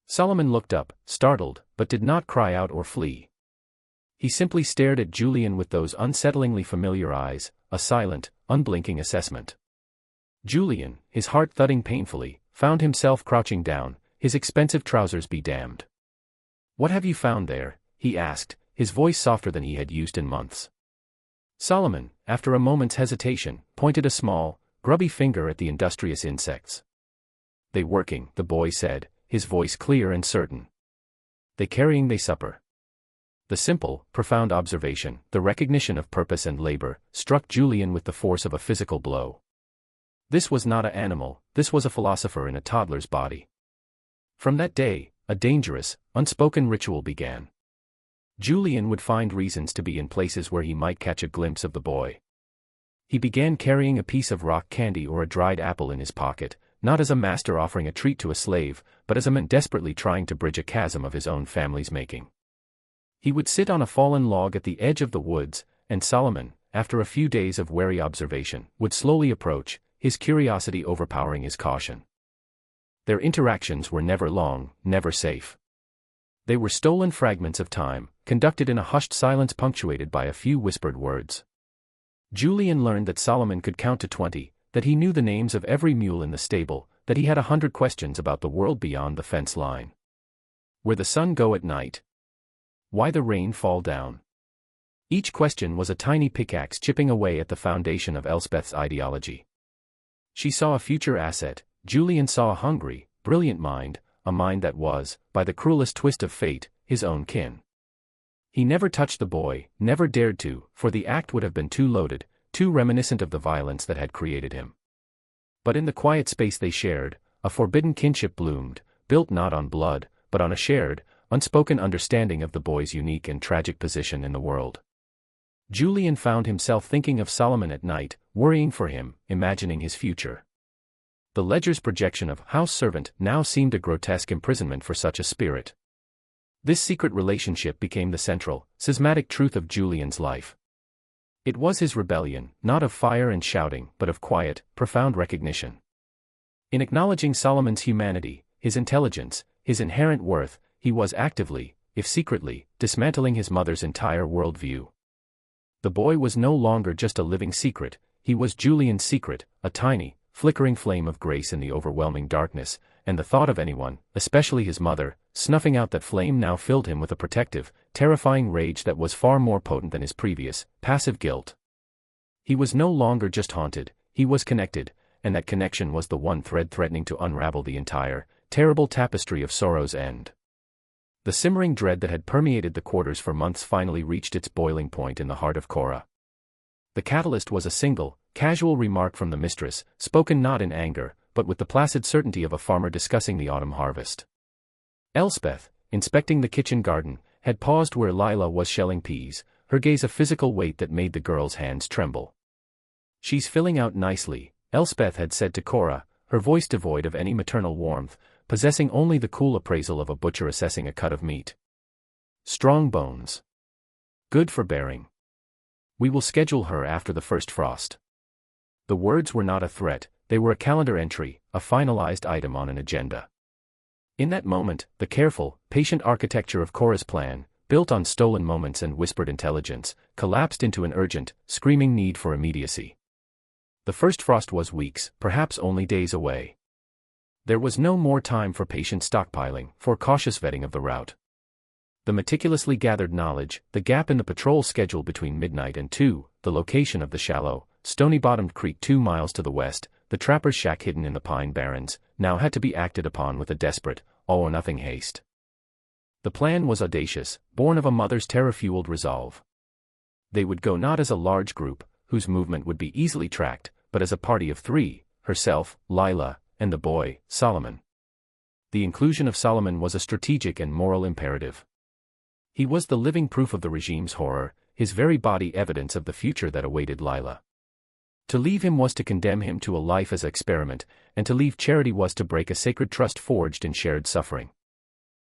Solomon looked up, startled, but did not cry out or flee. He simply stared at Julian with those unsettlingly familiar eyes, a silent, unblinking assessment. Julian, his heart thudding painfully, found himself crouching down, his expensive trousers be damned. "What have you found there?" he asked, his voice softer than he had used in months. Solomon, after a moment's hesitation, pointed a small, grubby finger at the industrious insects. "They working," the boy said, his voice clear and certain. "They carrying they supper." The simple, profound observation, the recognition of purpose and labor, struck Julian with the force of a physical blow. This was not an animal, this was a philosopher in a toddler's body. From that day, a dangerous, unspoken ritual began. Julian would find reasons to be in places where he might catch a glimpse of the boy. He began carrying a piece of rock candy or a dried apple in his pocket, not as a master offering a treat to a slave, but as a man desperately trying to bridge a chasm of his own family's making. He would sit on a fallen log at the edge of the woods, and Solomon, after a few days of wary observation, would slowly approach, his curiosity overpowering his caution. Their interactions were never long, never safe. They were stolen fragments of time, conducted in a hushed silence punctuated by a few whispered words. Julian learned that Solomon could count to 20, that he knew the names of every mule in the stable, that he had 100 questions about the world beyond the fence line. Where the sun go at night? Why the rain fall down? Each question was a tiny pickaxe chipping away at the foundation of Elspeth's ideology. She saw a future asset, Julian saw a hungry, brilliant mind, a mind that was, by the cruelest twist of fate, his own kin. He never touched the boy, never dared to, for the act would have been too loaded, too reminiscent of the violence that had created him. But in the quiet space they shared, a forbidden kinship bloomed, built not on blood, but on a shared, unspoken understanding of the boy's unique and tragic position in the world. Julian found himself thinking of Solomon at night, worrying for him, imagining his future. The ledger's projection of house servant now seemed a grotesque imprisonment for such a spirit. This secret relationship became the central, schismatic truth of Julian's life. It was his rebellion, not of fire and shouting, but of quiet, profound recognition. In acknowledging Solomon's humanity, his intelligence, his inherent worth, he was actively, if secretly, dismantling his mother's entire worldview. The boy was no longer just a living secret, he was Julian's secret, a tiny, flickering flame of grace in the overwhelming darkness, and the thought of anyone, especially his mother, snuffing out that flame now filled him with a protective, terrifying rage that was far more potent than his previous, passive guilt. He was no longer just haunted, he was connected, and that connection was the one thread threatening to unravel the entire, terrible tapestry of sorrow's end. The simmering dread that had permeated the quarters for months finally reached its boiling point in the heart of Cora. The catalyst was a single, casual remark from the mistress, spoken not in anger, but with the placid certainty of a farmer discussing the autumn harvest. Elspeth, inspecting the kitchen garden, had paused where Lila was shelling peas, her gaze a physical weight that made the girl's hands tremble. "She's filling out nicely," Elspeth had said to Cora, her voice devoid of any maternal warmth, possessing only the cool appraisal of a butcher assessing a cut of meat. "Strong bones. Good for bearing. We will schedule her after the first frost." The words were not a threat, they were a calendar entry, a finalized item on an agenda. In that moment, the careful, patient architecture of Cora's plan, built on stolen moments and whispered intelligence, collapsed into an urgent, screaming need for immediacy. The first frost was weeks, perhaps only days away. There was no more time for patient stockpiling, for cautious vetting of the route. The meticulously gathered knowledge, the gap in the patrol schedule between midnight and 2, the location of the shallow, stony-bottomed creek 2 miles to the west, the trapper's shack hidden in the pine barrens, now had to be acted upon with a desperate, all-or-nothing haste. The plan was audacious, born of a mother's terror-fueled resolve. They would go not as a large group, whose movement would be easily tracked, but as a party of 3, herself, Lila, and the boy, Solomon. The inclusion of Solomon was a strategic and moral imperative. He was the living proof of the regime's horror, his very body evidence of the future that awaited Lila. To leave him was to condemn him to a life as an experiment, and to leave Charity was to break a sacred trust forged in shared suffering.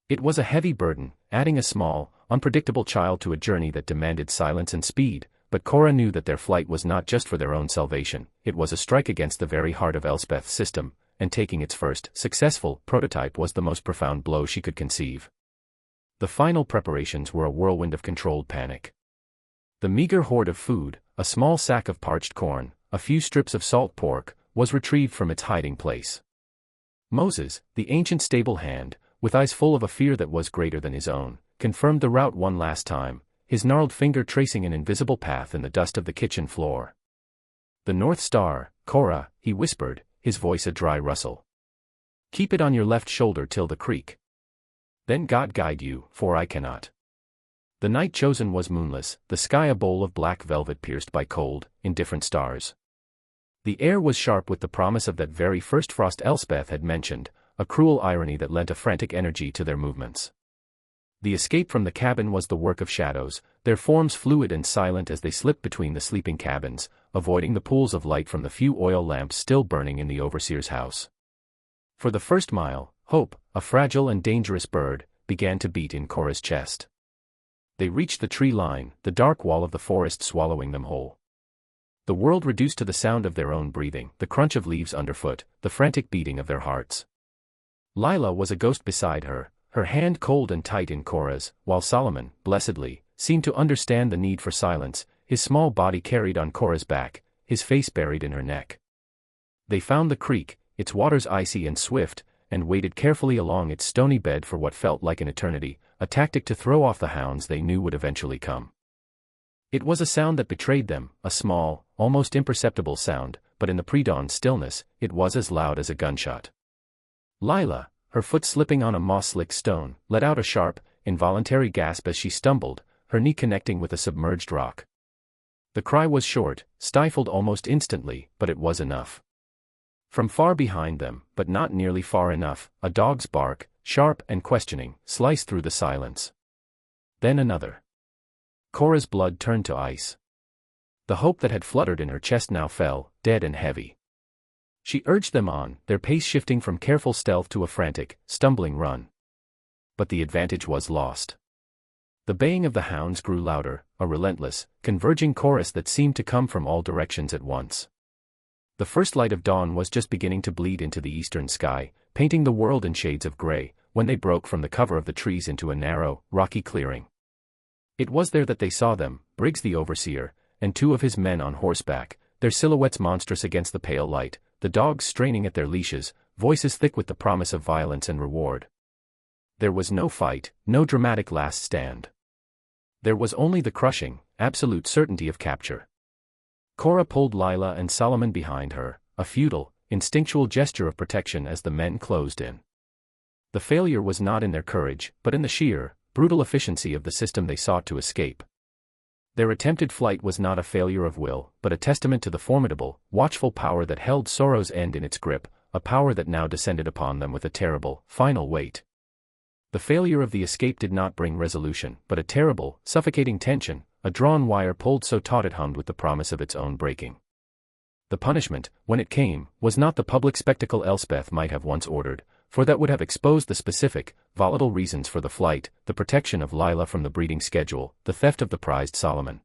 It was a heavy burden, adding a small, unpredictable child to a journey that demanded silence and speed, but Cora knew that their flight was not just for their own salvation, it was a strike against the very heart of Elspeth's system, and taking its first, successful, prototype was the most profound blow she could conceive. The final preparations were a whirlwind of controlled panic. The meager hoard of food, a small sack of parched corn, a few strips of salt pork, was retrieved from its hiding place. Moses, the ancient stable hand, with eyes full of a fear that was greater than his own, confirmed the route one last time, his gnarled finger tracing an invisible path in the dust of the kitchen floor. "The North Star, Cora," he whispered, his voice a dry rustle. "Keep it on your left shoulder till the creek. Then God guide you, for I cannot." The night chosen was moonless, the sky a bowl of black velvet pierced by cold, indifferent stars. The air was sharp with the promise of that very first frost Elspeth had mentioned, a cruel irony that lent a frantic energy to their movements. The escape from the cabin was the work of shadows, their forms fluid and silent as they slipped between the sleeping cabins, avoiding the pools of light from the few oil lamps still burning in the overseer's house. For the first mile, hope, a fragile and dangerous bird, began to beat in Cora's chest. They reached the tree line, the dark wall of the forest swallowing them whole. The world reduced to the sound of their own breathing, the crunch of leaves underfoot, the frantic beating of their hearts. Lila was a ghost beside her, her hand cold and tight in Cora's, while Solomon, blessedly, seemed to understand the need for silence, his small body carried on Cora's back, his face buried in her neck. They found the creek, its waters icy and swift, and waded carefully along its stony bed for what felt like an eternity, a tactic to throw off the hounds they knew would eventually come. It was a sound that betrayed them, a small, almost imperceptible sound, but in the pre-dawn stillness, it was as loud as a gunshot. Lila, her foot slipping on a moss-slick stone, let out a sharp, involuntary gasp as she stumbled, her knee connecting with a submerged rock. The cry was short, stifled almost instantly, but it was enough. From far behind them, but not nearly far enough, a dog's bark, sharp and questioning, sliced through the silence. Then another. Cora's blood turned to ice. The hope that had fluttered in her chest now fell, dead and heavy. She urged them on, their pace shifting from careful stealth to a frantic, stumbling run. But the advantage was lost. The baying of the hounds grew louder, a relentless, converging chorus that seemed to come from all directions at once. The first light of dawn was just beginning to bleed into the eastern sky, painting the world in shades of gray, when they broke from the cover of the trees into a narrow, rocky clearing. It was there that they saw them, Briggs the overseer, and 2 of his men on horseback, their silhouettes monstrous against the pale light, the dogs straining at their leashes, voices thick with the promise of violence and reward. There was no fight, no dramatic last stand. There was only the crushing, absolute certainty of capture. Cora pulled Lila and Solomon behind her, a futile, instinctual gesture of protection as the men closed in. The failure was not in their courage, but in the sheer, brutal efficiency of the system they sought to escape. Their attempted flight was not a failure of will, but a testament to the formidable, watchful power that held sorrow's end in its grip, a power that now descended upon them with a terrible, final weight. The failure of the escape did not bring resolution, but a terrible, suffocating tension, a drawn wire pulled so taut it hummed with the promise of its own breaking. The punishment, when it came, was not the public spectacle Elspeth might have once ordered, for that would have exposed the specific, volatile reasons for the flight, the protection of Lila from the breeding schedule, the theft of the prized Solomon.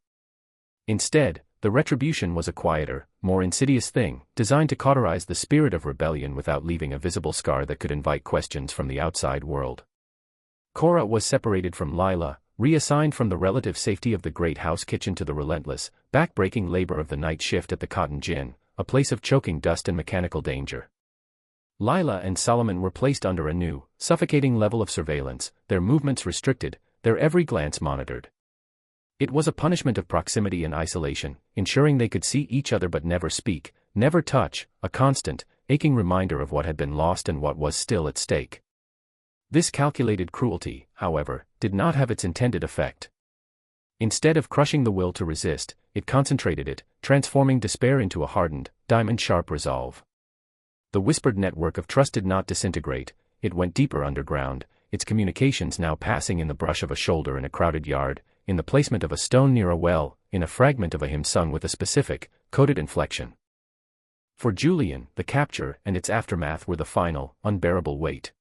Instead, the retribution was a quieter, more insidious thing, designed to cauterize the spirit of rebellion without leaving a visible scar that could invite questions from the outside world. Cora was separated from Lila, reassigned from the relative safety of the great house kitchen to the relentless, back-breaking labor of the night shift at the Cotton Gin, a place of choking dust and mechanical danger. Lila and Solomon were placed under a new, suffocating level of surveillance, their movements restricted, their every glance monitored. It was a punishment of proximity and isolation, ensuring they could see each other but never speak, never touch, a constant, aching reminder of what had been lost and what was still at stake. This calculated cruelty, however, did not have its intended effect. Instead of crushing the will to resist, it concentrated it, transforming despair into a hardened, diamond-sharp resolve. The whispered network of trust did not disintegrate, it went deeper underground, its communications now passing in the brush of a shoulder in a crowded yard, in the placement of a stone near a well, in a fragment of a hymn sung with a specific, coded inflection. For Julian, the capture and its aftermath were the final, unbearable weight.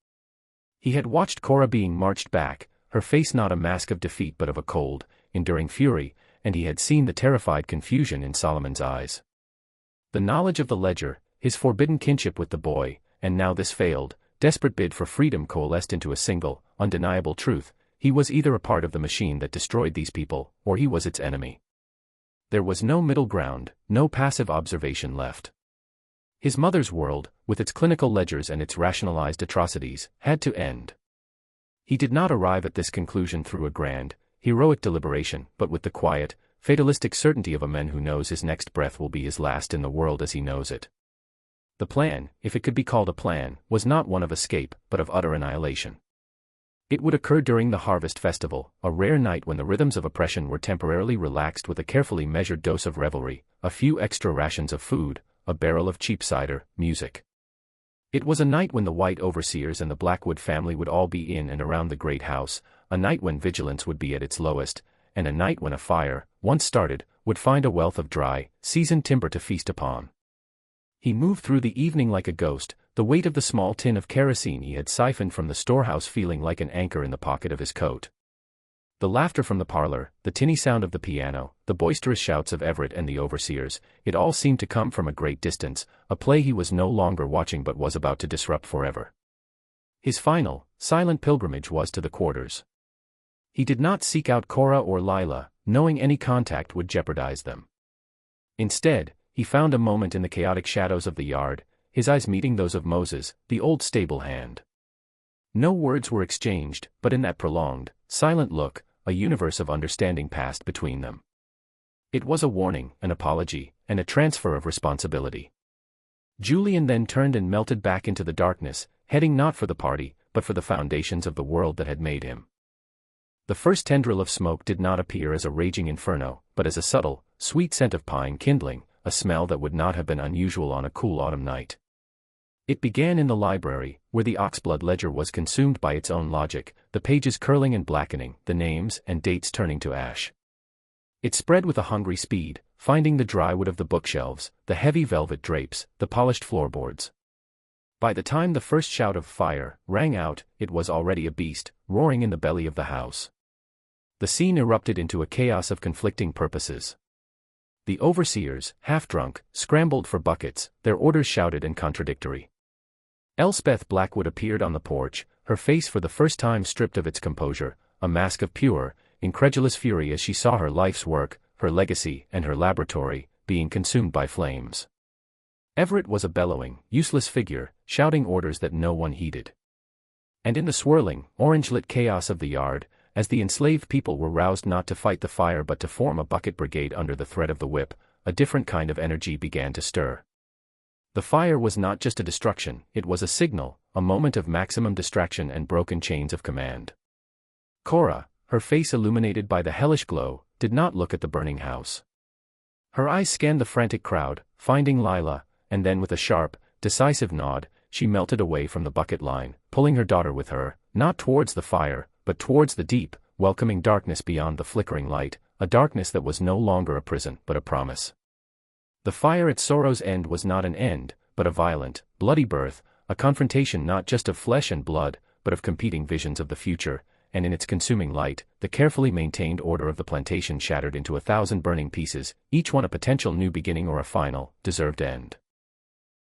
He had watched Cora being marched back, her face not a mask of defeat but of a cold, enduring fury, and he had seen the terrified confusion in Solomon's eyes. The knowledge of the ledger, his forbidden kinship with the boy, and now this failed, desperate bid for freedom coalesced into a single, undeniable truth: he was either a part of the machine that destroyed these people, or he was its enemy. There was no middle ground, no passive observation left. His mother's world, with its clinical ledgers and its rationalized atrocities, had to end. He did not arrive at this conclusion through a grand, heroic deliberation, but with the quiet, fatalistic certainty of a man who knows his next breath will be his last in the world as he knows it. The plan, if it could be called a plan, was not one of escape, but of utter annihilation. It would occur during the harvest festival, a rare night when the rhythms of oppression were temporarily relaxed with a carefully measured dose of revelry, a few extra rations of food, a barrel of cheap cider, music. It was a night when the white overseers and the Blackwood family would all be in and around the great house, a night when vigilance would be at its lowest, and a night when a fire, once started, would find a wealth of dry, seasoned timber to feast upon. He moved through the evening like a ghost, the weight of the small tin of kerosene he had siphoned from the storehouse feeling like an anchor in the pocket of his coat. The laughter from the parlor, the tinny sound of the piano, the boisterous shouts of Everett and the overseers, it all seemed to come from a great distance, a play he was no longer watching but was about to disrupt forever. His final, silent pilgrimage was to the quarters. He did not seek out Cora or Lila, knowing any contact would jeopardize them. Instead, he found a moment in the chaotic shadows of the yard, his eyes meeting those of Moses, the old stable hand. No words were exchanged, but in that prolonged, silent look, a universe of understanding passed between them. It was a warning, an apology, and a transfer of responsibility. Julian then turned and melted back into the darkness, heading not for the party, but for the foundations of the world that had made him. The first tendril of smoke did not appear as a raging inferno, but as a subtle, sweet scent of pine kindling, a smell that would not have been unusual on a cool autumn night. It began in the library, where the oxblood ledger was consumed by its own logic, the pages curling and blackening, the names and dates turning to ash. It spread with a hungry speed, finding the dry wood of the bookshelves, the heavy velvet drapes, the polished floorboards. By the time the first shout of fire rang out, it was already a beast, roaring in the belly of the house. The scene erupted into a chaos of conflicting purposes. The overseers, half-drunk, scrambled for buckets, their orders shouted and contradictory. Elspeth Blackwood appeared on the porch, her face for the first time stripped of its composure, a mask of pure, incredulous fury as she saw her life's work, her legacy, and her laboratory, being consumed by flames. Everett was a bellowing, useless figure, shouting orders that no one heeded. And in the swirling, orange-lit chaos of the yard, as the enslaved people were roused not to fight the fire but to form a bucket brigade under the threat of the whip, a different kind of energy began to stir. The fire was not just a destruction, it was a signal, a moment of maximum distraction and broken chains of command. Cora, her face illuminated by the hellish glow, did not look at the burning house. Her eyes scanned the frantic crowd, finding Lila, and then with a sharp, decisive nod, she melted away from the bucket line, pulling her daughter with her, not towards the fire, but towards the deep, welcoming darkness beyond the flickering light, a darkness that was no longer a prison but a promise. The fire at Sorrow's End was not an end, but a violent, bloody birth, a confrontation not just of flesh and blood, but of competing visions of the future, and in its consuming light, the carefully maintained order of the plantation shattered into 1,000 burning pieces, each one a potential new beginning or a final, deserved end.